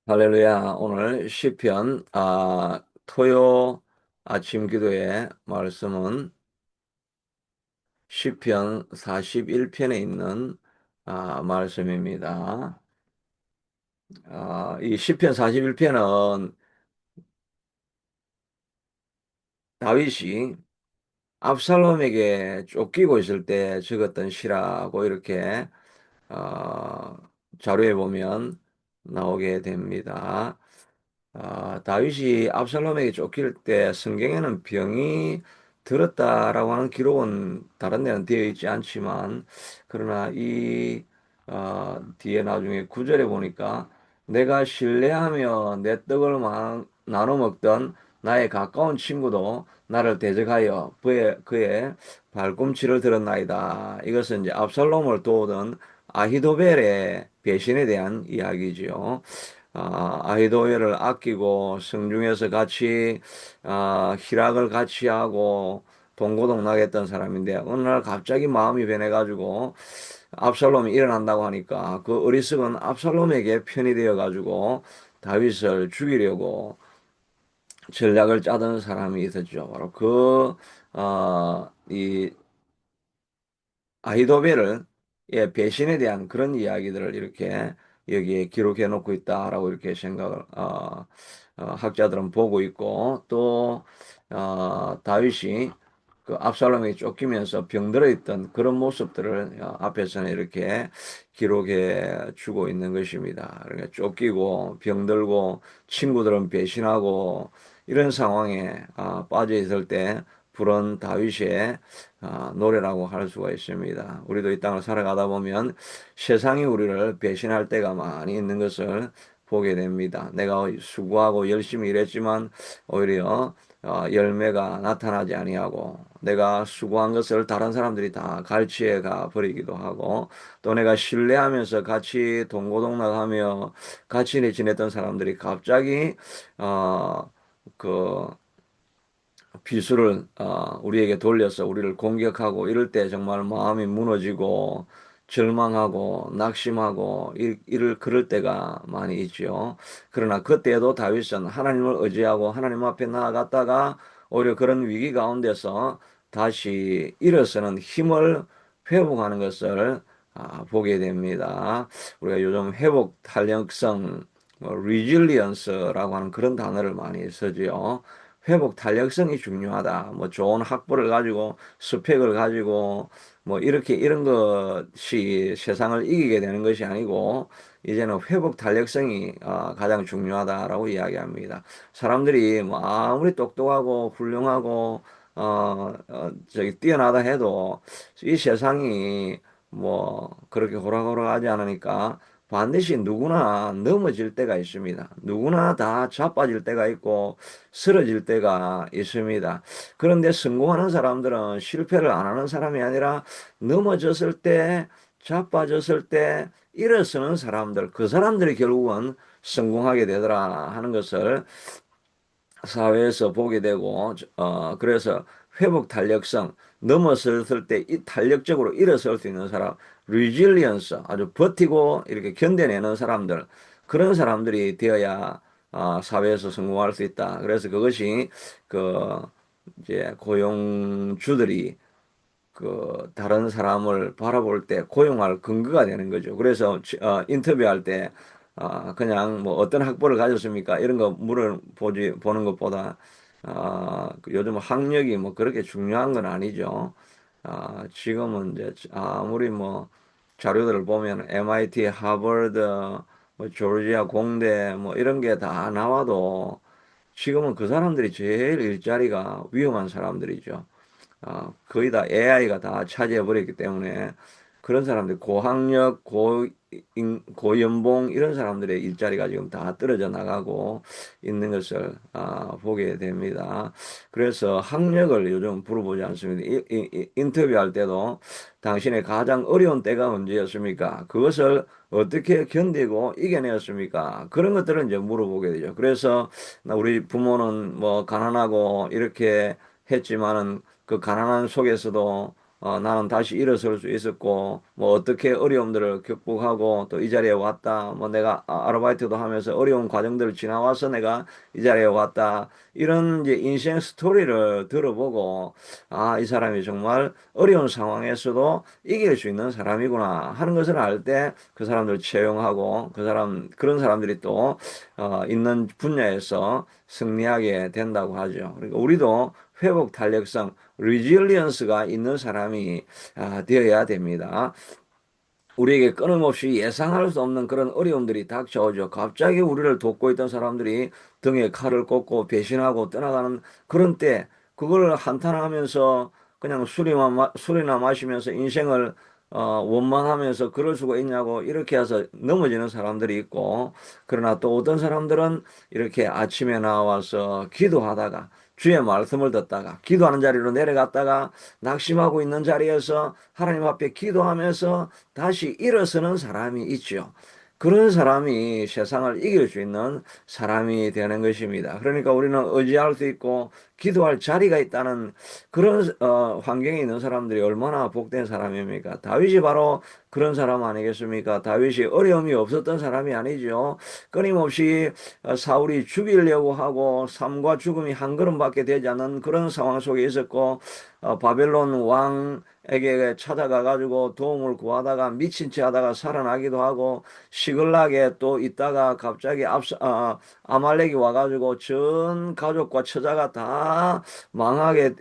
할렐루야. 오늘 시편 토요 아침 기도의 말씀은 시편 41편에 있는 말씀입니다. 이 시편 41편은 다윗이 압살롬에게 쫓기고 있을 때 적었던 시라고 이렇게 아, 자료에 보면 나오게 됩니다. 다윗이 압살롬에게 쫓길 때 성경에는 병이 들었다라고 하는 기록은 다른 데는 되어 있지 않지만, 그러나 뒤에 나중에 구절에 보니까 내가 신뢰하며 내 떡을 나눠 먹던 나의 가까운 친구도 나를 대적하여 그의 발꿈치를 들었나이다. 이것은 이제 압살롬을 도우던 아히도벨의 배신에 대한 이야기지요. 아히도엘을 아끼고 성중에서 같이 희락을 같이 하고 동고동락했던 사람인데, 어느 날 갑자기 마음이 변해가지고 압살롬이 일어난다고 하니까 그 어리석은 압살롬에게 편이 되어가지고 다윗을 죽이려고 전략을 짜던 사람이 있었죠. 바로 이 아히도벨을, 예, 배신에 대한 그런 이야기들을 이렇게 여기에 기록해 놓고 있다라고 이렇게 학자들은 보고 있고, 또 다윗이 그 압살롬이 쫓기면서 병들어 있던 그런 모습들을 앞에서는 이렇게 기록해 주고 있는 것입니다. 그러니까 쫓기고 병들고 친구들은 배신하고 이런 상황에 빠져 있을 때 부른 다윗의 노래라고 할 수가 있습니다. 우리도 이 땅을 살아가다 보면 세상이 우리를 배신할 때가 많이 있는 것을 보게 됩니다. 내가 수고하고 열심히 일했지만 오히려 열매가 나타나지 아니하고, 내가 수고한 것을 다른 사람들이 다 갈취해 가 버리기도 하고, 또 내가 신뢰하면서 같이 동고동락하며 같이 지냈던 사람들이 갑자기 어, 그 비수를 우리에게 돌려서 우리를 공격하고 이럴 때 정말 마음이 무너지고 절망하고 낙심하고 이를 그럴 때가 많이 있죠. 그러나 그때에도 다윗은 하나님을 의지하고 하나님 앞에 나아갔다가 오히려 그런 위기 가운데서 다시 일어서는 힘을 회복하는 것을 보게 됩니다. 우리가 요즘 회복 탄력성, resilience라고 하는 그런 단어를 많이 쓰지요. 회복 탄력성이 중요하다. 뭐 좋은 학벌을 가지고 스펙을 가지고 뭐 이렇게 이런 것이 세상을 이기게 되는 것이 아니고, 이제는 회복 탄력성이 가장 중요하다라고 이야기합니다. 사람들이 뭐 아무리 똑똑하고 훌륭하고 저기 뛰어나다 해도 이 세상이 뭐 그렇게 호락호락하지 않으니까 반드시 누구나 넘어질 때가 있습니다. 누구나 다 자빠질 때가 있고 쓰러질 때가 있습니다. 그런데 성공하는 사람들은 실패를 안 하는 사람이 아니라 넘어졌을 때, 자빠졌을 때 일어서는 사람들, 그 사람들이 결국은 성공하게 되더라 하는 것을 사회에서 보게 되고, 그래서 회복 탄력성, 넘어섰을 때 이 탄력적으로 일어설 수 있는 사람, 리질리언스, 아주 버티고 이렇게 견뎌내는 사람들, 그런 사람들이 되어야 사회에서 성공할 수 있다. 그래서 그것이 그 이제 고용주들이 다른 사람을 바라볼 때 고용할 근거가 되는 거죠. 그래서 인터뷰할 때 그냥 뭐 어떤 학벌을 가졌습니까? 이런 거 보는 것보다 요즘 학력이 뭐 그렇게 중요한 건 아니죠. 지금은 이제 아무리 뭐 자료들을 보면 MIT, 하버드, 뭐 조지아 공대 뭐 이런 게 다 나와도 지금은 그 사람들이 제일 일자리가 위험한 사람들이죠. 거의 다 AI가 다 차지해버렸기 때문에 그런 사람들 고학력, 고연봉 이런 사람들의 일자리가 지금 다 떨어져 나가고 있는 것을 보게 됩니다. 그래서 학력을 요즘 물어보지 않습니다. 인터뷰할 때도 당신의 가장 어려운 때가 언제였습니까? 그것을 어떻게 견디고 이겨내었습니까? 그런 것들을 이제 물어보게 되죠. 그래서 우리 부모는 뭐 가난하고 이렇게 했지만은 그 가난한 속에서도 나는 다시 일어설 수 있었고, 뭐 어떻게 어려움들을 극복하고 또 이 자리에 왔다. 뭐 내가 아르바이트도 하면서 어려운 과정들을 지나와서 내가 이 자리에 왔다. 이런 이제 인생 스토리를 들어보고, 아, 이 사람이 정말 어려운 상황에서도 이길 수 있는 사람이구나 하는 것을 알 때 그 사람들 채용하고 그런 사람들이 또 있는 분야에서 승리하게 된다고 하죠. 그러니까 우리도 회복 탄력성, 리질리언스가 있는 사람이 되어야 됩니다. 우리에게 끊임없이 예상할 수 없는 그런 어려움들이 닥쳐오죠. 갑자기 우리를 돕고 있던 사람들이 등에 칼을 꽂고 배신하고 떠나가는 그런 때, 그걸 한탄하면서 그냥 술이나 마시면서 인생을 원망하면서 그럴 수가 있냐고 이렇게 해서 넘어지는 사람들이 있고, 그러나 또 어떤 사람들은 이렇게 아침에 나와서 기도하다가 주의 말씀을 듣다가 기도하는 자리로 내려갔다가 낙심하고 있는 자리에서 하나님 앞에 기도하면서 다시 일어서는 사람이 있죠. 그런 사람이 세상을 이길 수 있는 사람이 되는 것입니다. 그러니까 우리는 의지할 수 있고 기도할 자리가 있다는 그런 환경에 있는 사람들이 얼마나 복된 사람입니까? 다윗이 바로 그런 사람 아니겠습니까? 다윗이 어려움이 없었던 사람이 아니죠. 끊임없이 사울이 죽이려고 하고 삶과 죽음이 한 걸음밖에 되지 않는 그런 상황 속에 있었고, 바벨론 왕에게 찾아가 가지고 도움을 구하다가 미친 채 하다가 살아나기도 하고, 시글락에 또 있다가 갑자기 아말렉이 와가지고 전 가족과 처자가 다 망하게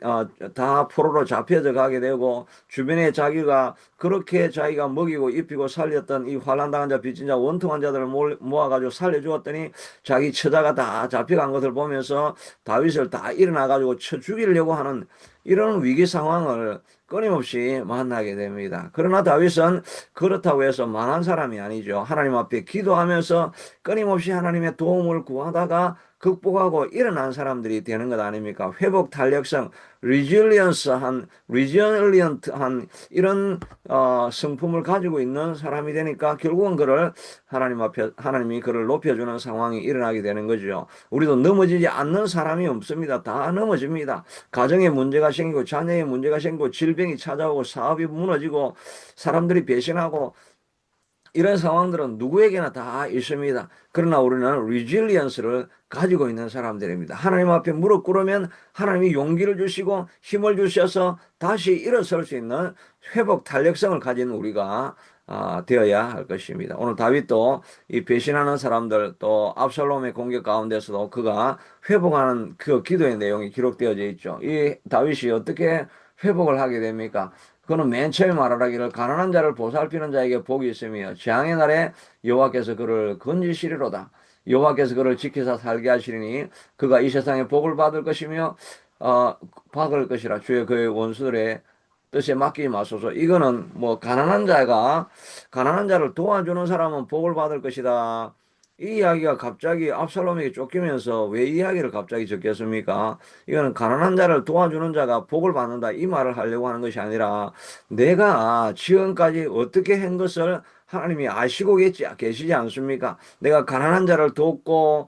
다 포로로 잡혀져 가게 되고, 주변에 자기가 그렇게 자기가 먹이고 입히고 살렸던 이 환난당한 자 빚진 자 원통한 자들을 모아가지고 살려주었더니 자기 처자가 다 잡혀간 것을 보면서 다윗을 다 일어나 가지고 쳐 죽이려고 하는 이런 위기 상황을 끊임없이 만나게 됩니다. 그러나 다윗은 그렇다고 해서 망한 사람이 아니죠. 하나님 앞에 기도하면서 끊임없이 하나님의 도움을 구하다가 극복하고 일어난 사람들이 되는 것 아닙니까? 회복 탄력성, 리질리언트한 이런 성품을 가지고 있는 사람이 되니까 결국은 그를 하나님이 그를 높여주는 상황이 일어나게 되는 거죠. 우리도 넘어지지 않는 사람이 없습니다. 다 넘어집니다. 가정에 문제가 생기고 자녀에 문제가 생기고 질병이 찾아오고 사업이 무너지고 사람들이 배신하고 이런 상황들은 누구에게나 다 있습니다. 그러나 우리는 리질리언스를 가지고 있는 사람들입니다. 하나님 앞에 무릎 꿇으면 하나님이 용기를 주시고 힘을 주셔서 다시 일어설 수 있는 회복 탄력성을 가진 우리가 되어야 할 것입니다. 오늘 다윗도 이 배신하는 사람들 또 압살롬의 공격 가운데서도 그가 회복하는 그 기도의 내용이 기록되어져 있죠. 이 다윗이 어떻게 회복을 하게 됩니까? 그는 맨 처음에 말하기를 가난한 자를 보살피는 자에게 복이 있으며 재앙의 날에 여호와께서 그를 건지시리로다. 여호와께서 그를 지키사 살게 하시리니 그가 이 세상에 복을 받을 것이며 받을 것이라. 주의 그의 원수들의 뜻에 맡기지 마소서. 이거는 뭐 가난한 자를 도와주는 사람은 복을 받을 것이다. 이 이야기가 갑자기 압살롬에게 쫓기면서 왜 이 이야기를 갑자기 적겠습니까? 이거는 가난한 자를 도와주는 자가 복을 받는다 이 말을 하려고 하는 것이 아니라, 내가 지금까지 어떻게 한 것을 하나님이 아시고 계시지 않습니까? 내가 가난한 자를 돕고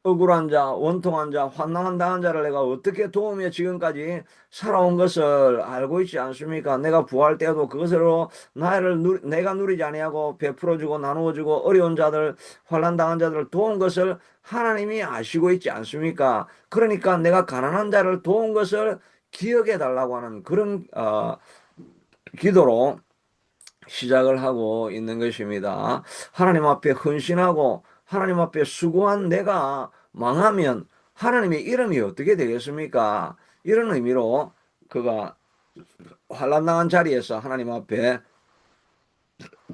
억울한 자, 원통한 자, 환난 당한 자를 내가 어떻게 도우며 지금까지 살아온 것을 알고 있지 않습니까? 내가 부활 때도 그것으로 내가 누리지 아니하고 베풀어주고 나누어주고 어려운 자들, 환난 당한 자들을 도운 것을 하나님이 아시고 있지 않습니까? 그러니까 내가 가난한 자를 도운 것을 기억해 달라고 하는 그런 기도로 시작을 하고 있는 것입니다. 하나님 앞에 헌신하고 하나님 앞에 수고한 내가 망하면 하나님의 이름이 어떻게 되겠습니까? 이런 의미로 그가 환난 당한 자리에서 하나님 앞에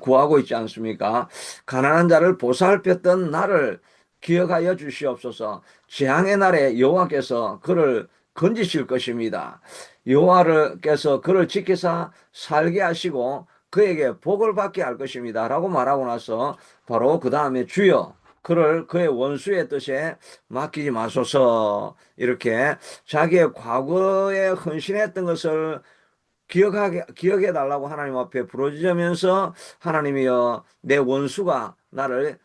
구하고 있지 않습니까? 가난한 자를 보살폈던 나를 기억하여 주시옵소서. 재앙의 날에 여호와께서 그를 건지실 것입니다. 여호와께서 그를 지키사 살게 하시고 그에게 복을 받게 할 것입니다. 라고 말하고 나서 바로 그 다음에 주여 그를 그의 원수의 뜻에 맡기지 마소서. 이렇게 자기의 과거에 헌신했던 것을 기억해 달라고 하나님 앞에 부르짖으면서, 하나님이여 내 원수가 나를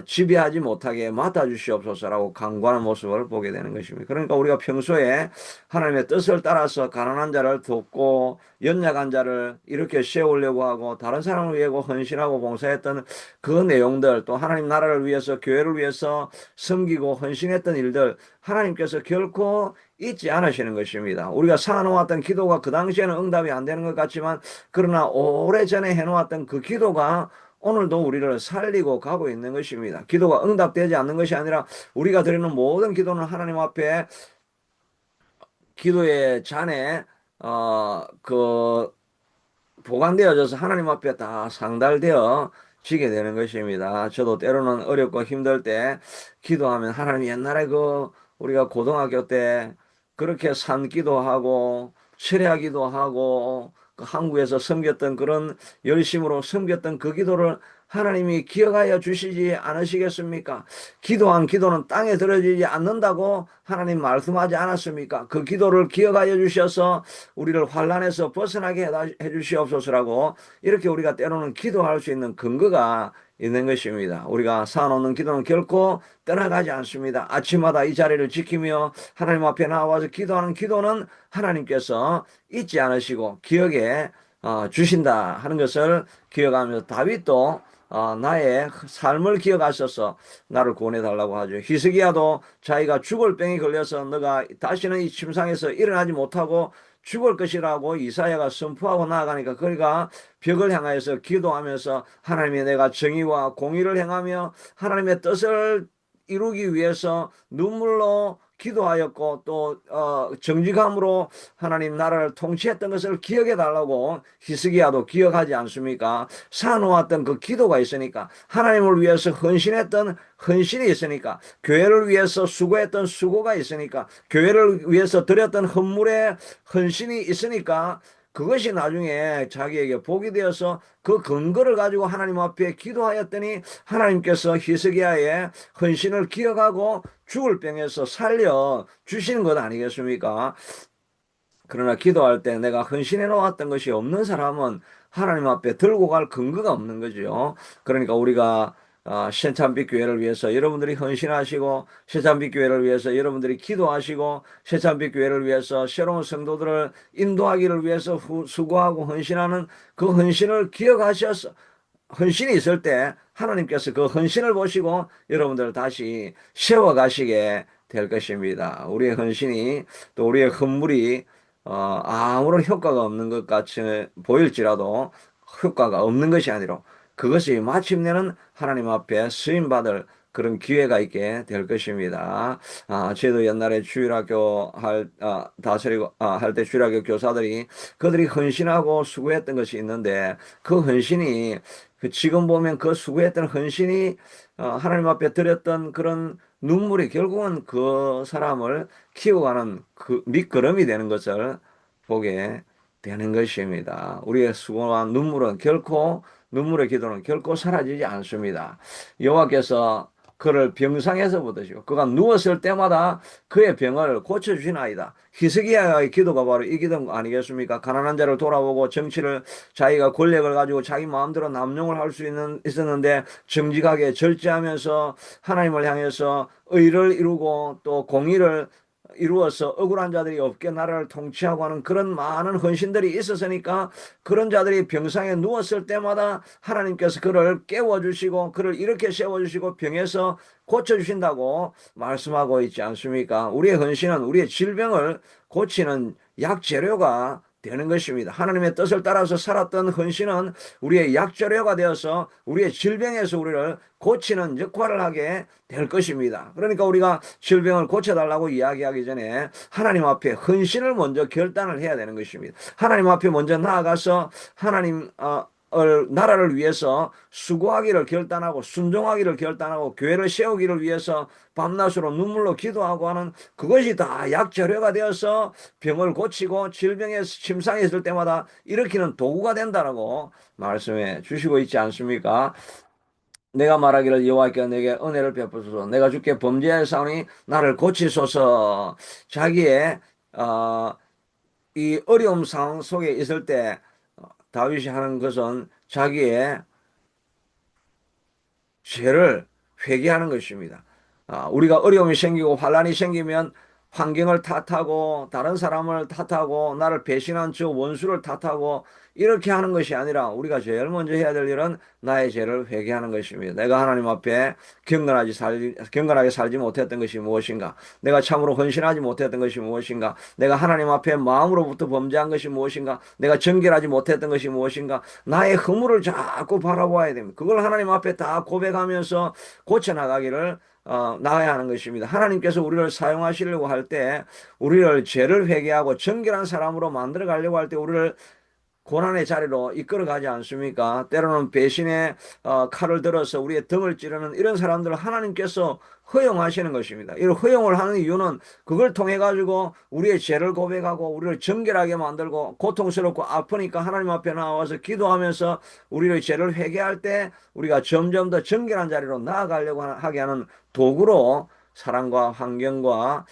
지배하지 못하게 맡아주시옵소서라고 간구하는 모습을 보게 되는 것입니다. 그러니까 우리가 평소에 하나님의 뜻을 따라서 가난한 자를 돕고 연약한 자를 이렇게 세우려고 하고 다른 사람을 위해 헌신하고 봉사했던 그 내용들, 또 하나님 나라를 위해서 교회를 위해서 섬기고 헌신했던 일들, 하나님께서 결코 잊지 않으시는 것입니다. 우리가 쌓아놓았던 기도가 그 당시에는 응답이 안 되는 것 같지만, 그러나 오래전에 해놓았던 그 기도가 오늘도 우리를 살리고 가고 있는 것입니다. 기도가 응답되지 않는 것이 아니라 우리가 드리는 모든 기도는 하나님 앞에 기도의 잔에 보관되어져서 하나님 앞에 다 상달되어 지게 되는 것입니다. 저도 때로는 어렵고 힘들 때 기도하면 하나님, 옛날에 우리가 고등학교 때 그렇게 산 기도하고 철야 기도하고 그 한국에서 섬겼던 그런 열심으로 섬겼던 그 기도를 하나님이 기억하여 주시지 않으시겠습니까? 기도한 기도는 땅에 들어지지 않는다고 하나님 말씀하지 않았습니까? 그 기도를 기억하여 주셔서 우리를 환난에서 벗어나게 해 주시옵소서라고, 이렇게 우리가 때로는 기도할 수 있는 근거가 있는 것입니다. 우리가 쌓아놓는 기도는 결코 떠나가지 않습니다. 아침마다 이 자리를 지키며 하나님 앞에 나와서 기도하는 기도는 하나님께서 잊지 않으시고 기억에 주신다 하는 것을 기억하면서, 다윗도 나의 삶을 기억하셔서 나를 구원해 달라고 하죠. 히스기야도 자기가 죽을 병이 걸려서 너가 다시는 이 침상에서 일어나지 못하고 죽을 것이라고 이사야가 선포하고 나아가니까 그가 벽을 향하여서 기도하면서 하나님이 내가 정의와 공의를 행하며 하나님의 뜻을 이루기 위해서 눈물로 기도하였고, 또 정직함으로 하나님 나라를 통치했던 것을 기억해 달라고 히스기야도 기억하지 않습니까? 쌓아놓았던 그 기도가 있으니까, 하나님을 위해서 헌신했던 헌신이 있으니까, 교회를 위해서 수고했던 수고가 있으니까, 교회를 위해서 드렸던 헌물의 헌신이 있으니까, 그것이 나중에 자기에게 복이 되어서 그 근거를 가지고 하나님 앞에 기도하였더니 하나님께서 히스기야의 헌신을 기억하고 죽을 병에서 살려 주시는 것 아니겠습니까? 그러나 기도할 때 내가 헌신해 놓았던 것이 없는 사람은 하나님 앞에 들고 갈 근거가 없는 거죠. 그러니까 우리가 신찬빛 교회를 위해서 여러분들이 헌신하시고, 신찬빛 교회를 위해서 여러분들이 기도하시고, 신찬빛 교회를 위해서 새로운 성도들을 인도하기를 위해서 수고하고 헌신하는 그 헌신을 기억하셔서, 헌신이 있을 때 하나님께서 그 헌신을 보시고 여러분들을 다시 세워가시게 될 것입니다. 우리의 헌신이, 또 우리의 헌물이 아무런 효과가 없는 것 같이 보일지라도 효과가 없는 것이 아니라 그것이 마침내는 하나님 앞에 쓰임받을 그런 기회가 있게 될 것입니다. 저도 옛날에 주일학교 다스리고 할 때 주일학교 교사들이 그들이 헌신하고 수고했던 것이 있는데, 그 헌신이 지금 보면 그 수고했던 헌신이 하나님 앞에 드렸던 그런 눈물이 결국은 그 사람을 키워가는 그 밑거름이 되는 것을 보게 되는 것입니다. 우리의 수고와 눈물의 기도는 결코 사라지지 않습니다. 여호와께서 그를 병상에서 부르시고 그가 누웠을 때마다 그의 병을 고쳐주시나이다. 히스기야의 기도가 바로 이 기도 아니겠습니까? 가난한 자를 돌아보고 정치를, 자기가 권력을 가지고 자기 마음대로 남용을 할 수 있었는데 정직하게 절제하면서 하나님을 향해서 의를 이루고 또 공의를 이루어서 억울한 자들이 없게 나라를 통치하고 하는 그런 많은 헌신들이 있었으니까, 그런 자들이 병상에 누웠을 때마다 하나님께서 그를 깨워주시고 그를 이렇게 세워주시고 병에서 고쳐주신다고 말씀하고 있지 않습니까? 우리의 헌신은 우리의 질병을 고치는 약재료가 되는 것입니다. 하나님의 뜻을 따라서 살았던 헌신은 우리의 약재료가 되어서 우리의 질병에서 우리를 고치는 역할을 하게 될 것입니다. 그러니까 우리가 질병을 고쳐달라고 이야기하기 전에 하나님 앞에 헌신을 먼저 결단을 해야 되는 것입니다. 하나님 앞에 먼저 나아가서 하나님 나라를 위해서 수고하기를 결단하고 순종하기를 결단하고 교회를 세우기를 위해서 밤낮으로 눈물로 기도하고 하는, 그것이 다 약재료가 되어서 병을 고치고 질병에 침상에 있을 때마다 일으키는 도구가 된다라고 말씀해 주시고 있지 않습니까? 내가 말하기를 여호와께서 내게 은혜를 베푸소서, 내가 주께 범죄하였사오니 나를 고치소서. 자기의 이 어려움 상황 속에 있을 때 다윗이 하는 것은 자기의 죄를 회개하는 것입니다. 우리가 어려움이 생기고 환란이 생기면 환경을 탓하고 다른 사람을 탓하고 나를 배신한 저 원수를 탓하고 이렇게 하는 것이 아니라 우리가 제일 먼저 해야 될 일은 나의 죄를 회개하는 것입니다. 내가 하나님 앞에 경건하게 살지 못했던 것이 무엇인가? 내가 참으로 헌신하지 못했던 것이 무엇인가? 내가 하나님 앞에 마음으로부터 범죄한 것이 무엇인가? 내가 정결하지 못했던 것이 무엇인가? 나의 허물을 자꾸 바라봐야 됩니다. 그걸 하나님 앞에 다 고백하면서 고쳐나가기를 나아야 하는 것입니다. 하나님께서 우리를 사용하시려고 할 때 우리를 죄를 회개하고 정결한 사람으로 만들어 가려고 할 때 우리를 고난의 자리로 이끌어가지 않습니까? 때로는 배신의 칼을 들어서 우리의 등을 찌르는 이런 사람들을 하나님께서 허용하시는 것입니다. 이 허용을 하는 이유는 그걸 통해 가지고 우리의 죄를 고백하고 우리를 정결하게 만들고 고통스럽고 아프니까 하나님 앞에 나와서 기도하면서 우리의 죄를 회개할 때 우리가 점점 더 정결한 자리로 나아가려고 하게 하는 도구로 사랑과 환경과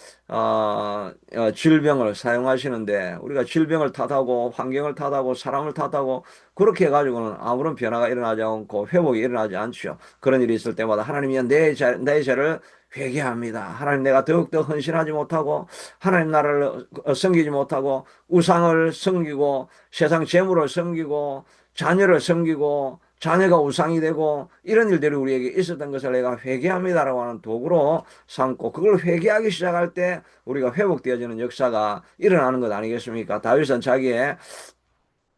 질병을 사용하시는데 우리가 질병을 탓하고 환경을 탓하고 사람을 탓하고 그렇게 해가지고는 아무런 변화가 일어나지 않고 회복이 일어나지 않죠. 그런 일이 있을 때마다 하나님이 내 죄를 회개합니다. 하나님 내가 더욱더 헌신하지 못하고 하나님 나라를 섬기지 못하고 우상을 섬기고 세상 재물을 섬기고 자녀를 섬기고 자녀가 우상이 되고 이런 일들이 우리에게 있었던 것을 내가 회개합니다라고 하는 도구로 삼고 그걸 회개하기 시작할 때 우리가 회복되어지는 역사가 일어나는 것 아니겠습니까? 다윗은 자기의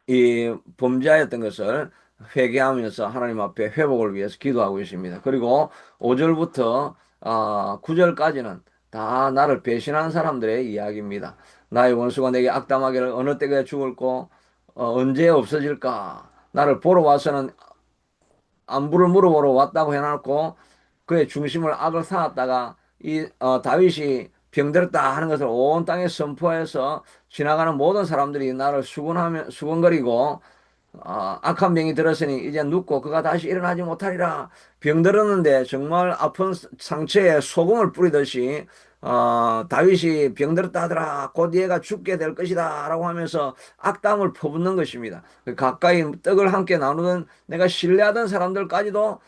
이 범죄하였던 것을 회개하면서 하나님 앞에 회복을 위해서 기도하고 있습니다. 그리고 5절부터 9절까지는 다 나를 배신한 사람들의 이야기입니다. 나의 원수가 내게 악담하기를 어느 때가 죽을꼬 언제 없어질까? 나를 보러 와서는 안부를 물어보러 왔다고 해놓고 그의 중심을 악을 쌓았다가 이 다윗이 병들었다 하는 것을 온 땅에 선포해서 지나가는 모든 사람들이 나를 수군거리고 악한 병이 들었으니 이제 눕고 그가 다시 일어나지 못하리라. 병들었는데 정말 아픈 상처에 소금을 뿌리듯이 다윗이 병들었다 하더라. 곧 얘가 죽게 될 것이다. 라고 하면서 악담을 퍼붓는 것입니다. 가까이 떡을 함께 나누던 내가 신뢰하던 사람들까지도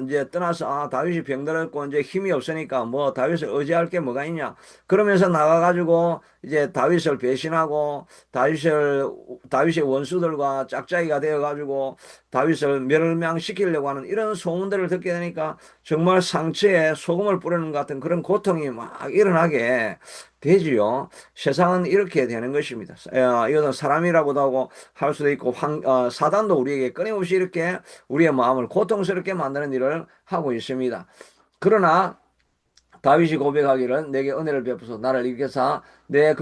이제 떠나서 다윗이 병들었고 이제 힘이 없으니까 뭐 다윗을 의지할 게 뭐가 있냐 그러면서 나가가지고 이제 다윗을 배신하고 다윗의 원수들과 짝짝이가 되어가지고 다윗을 멸망시키려고 하는 이런 소문들을 듣게 되니까 정말 상처에 소금을 뿌리는 것 같은 그런 고통이 막 일어나게 되지요. 세상은 이렇게 되는 것입니다. 이것은 사람이라고도 하고 할 수도 있고 사단도 우리에게 끊임없이 이렇게 우리의 마음을 고통스럽게 만드는 일을 하고 있습니다. 그러나 다윗이 고백하기를 내게 은혜를 베푸소 나를 일으켜서 내가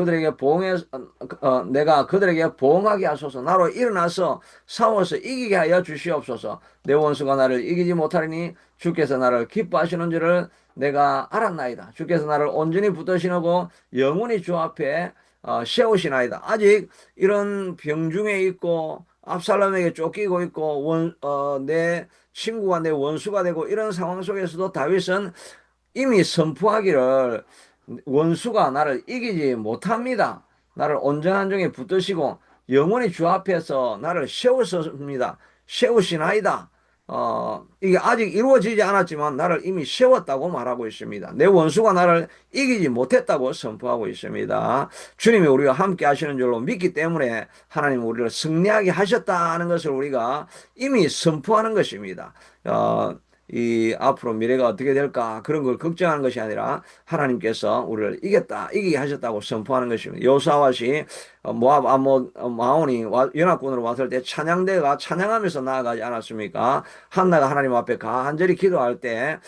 그들에게 보응하게 하소서 나로 일어나서 싸워서 이기게 하여 주시옵소서 내 원수가 나를 이기지 못하리니 주께서 나를 기뻐하시는 줄을 내가 알았나이다 주께서 나를 온전히 붙드시고 영원히 주 앞에 세우시나이다 아직 이런 병중에 있고 압살롬에게 쫓기고 있고 내 친구가 내 원수가 되고 이런 상황 속에서도 다윗은 이미 선포하기를 원수가 나를 이기지 못합니다. 나를 온전한 종에 붙드시고 영원히 주 앞에서 나를 세우셨습니다. 세우시나이다. 이게 아직 이루어지지 않았지만 나를 이미 세웠다고 말하고 있습니다. 내 원수가 나를 이기지 못했다고 선포하고 있습니다. 주님이 우리와 함께 하시는 줄로 믿기 때문에 하나님 우리를 승리하게 하셨다는 것을 우리가 이미 선포하는 것입니다. 이 앞으로 미래가 어떻게 될까 그런 걸 걱정하는 것이 아니라 하나님께서 우리를 이기게 하셨다고 선포하는 것입니다. 여호사밧이 모압 아몬 마온이 연합군으로 왔을 때 찬양대가 찬양하면서 나아가지 않았습니까? 한나가 하나님 앞에 간절히 기도할 때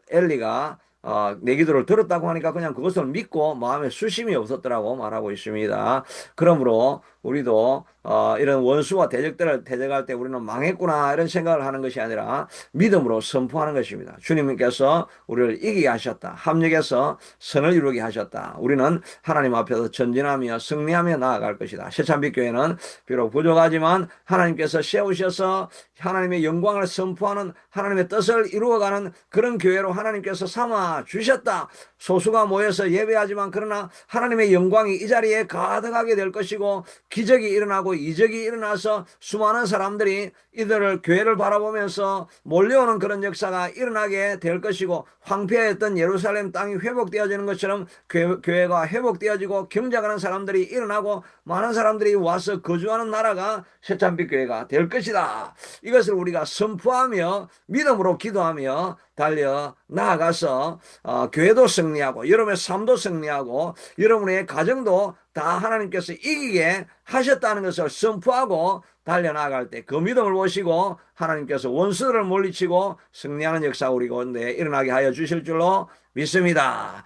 엘리가 내 기도를 들었다고 하니까 그냥 그것을 믿고 마음에 수심이 없었더라고 말하고 있습니다. 그러므로 우리도 이런 원수와 대적들을 대적할 때 우리는 망했구나 이런 생각을 하는 것이 아니라 믿음으로 선포하는 것입니다. 주님께서 우리를 이기게 하셨다. 합력해서 선을 이루게 하셨다. 우리는 하나님 앞에서 전진하며 승리하며 나아갈 것이다. 새참빛교회는 비록 부족하지만 하나님께서 세우셔서 하나님의 영광을 선포하는 하나님의 뜻을 이루어가는 그런 교회로 하나님께서 삼아 주셨다. 소수가 모여서 예배하지만 그러나 하나님의 영광이 이 자리에 가득하게 될 것이고 기적이 일어나고 이적이 일어나서 수많은 사람들이 이들을 교회를 바라보면서 몰려오는 그런 역사가 일어나게 될 것이고, 황폐했던 예루살렘 땅이 회복되어지는 것처럼 교회가 회복되어지고 경작하는 사람들이 일어나고 많은 사람들이 와서 거주하는 나라가 새찬빛 교회가 될 것이다. 이것을 우리가 선포하며 믿음으로 기도하며 달려 나아가서 교회도 승리하고 여러분의 삶도 승리하고 여러분의 가정도 다 하나님께서 이기게 하셨다는 것을 선포하고 달려나갈 때 그 믿음을 보시고 하나님께서 원수들을 물리치고 승리하는 역사 우리 가운데 일어나게 하여 주실 줄로 믿습니다.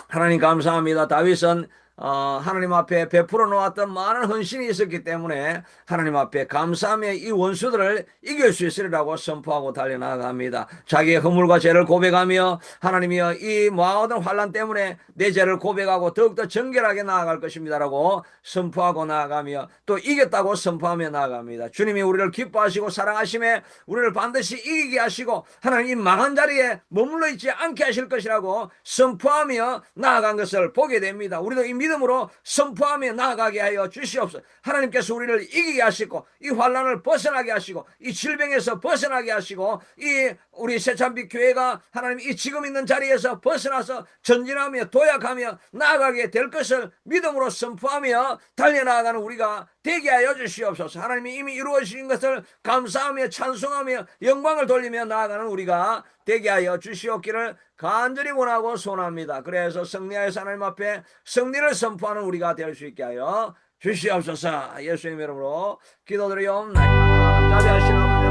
하나님 감사합니다. 다윗은 하나님 앞에 베풀어 놓았던 많은 헌신이 있었기 때문에 하나님 앞에 감사하며 이 원수들을 이길 수 있으리라고 선포하고 달려나갑니다. 자기의 허물과 죄를 고백하며 하나님이여 이 모든 환난 때문에 내 죄를 고백하고 더욱더 정결하게 나아갈 것입니다라고 선포하고 나아가며 또 이겼다고 선포하며 나아갑니다. 주님이 우리를 기뻐하시고 사랑하심에 우리를 반드시 이기게 하시고 하나님 이 망한 자리에 머물러 있지 않게 하실 것이라고 선포하며 나아간 것을 보게 됩니다. 우리도 이 믿음으로 선포하며 나아가게 하여 주시옵소서. 하나님께서 우리를 이기게 하시고 이 환난을 벗어나게 하시고 이 질병에서 벗어나게 하시고 이 우리 새찬빛 교회가 하나님 이 지금 있는 자리에서 벗어나서 전진하며 도약하며 나아가게 될 것을 믿음으로 선포하며 달려나가는 우리가 되게 하여 주시옵소서. 하나님이 이미 이루어진 것을 감사하며 찬송하며 영광을 돌리며 나아가는 우리가 되게 하여 주시옵기를 간절히 원하고 소원합니다. 그래서 승리하여서 하나님 앞에 승리를 선포하는 우리가 될 수 있게 하여 주시옵소서. 예수님 이름으로 기도드리옵나이다. 자비하시는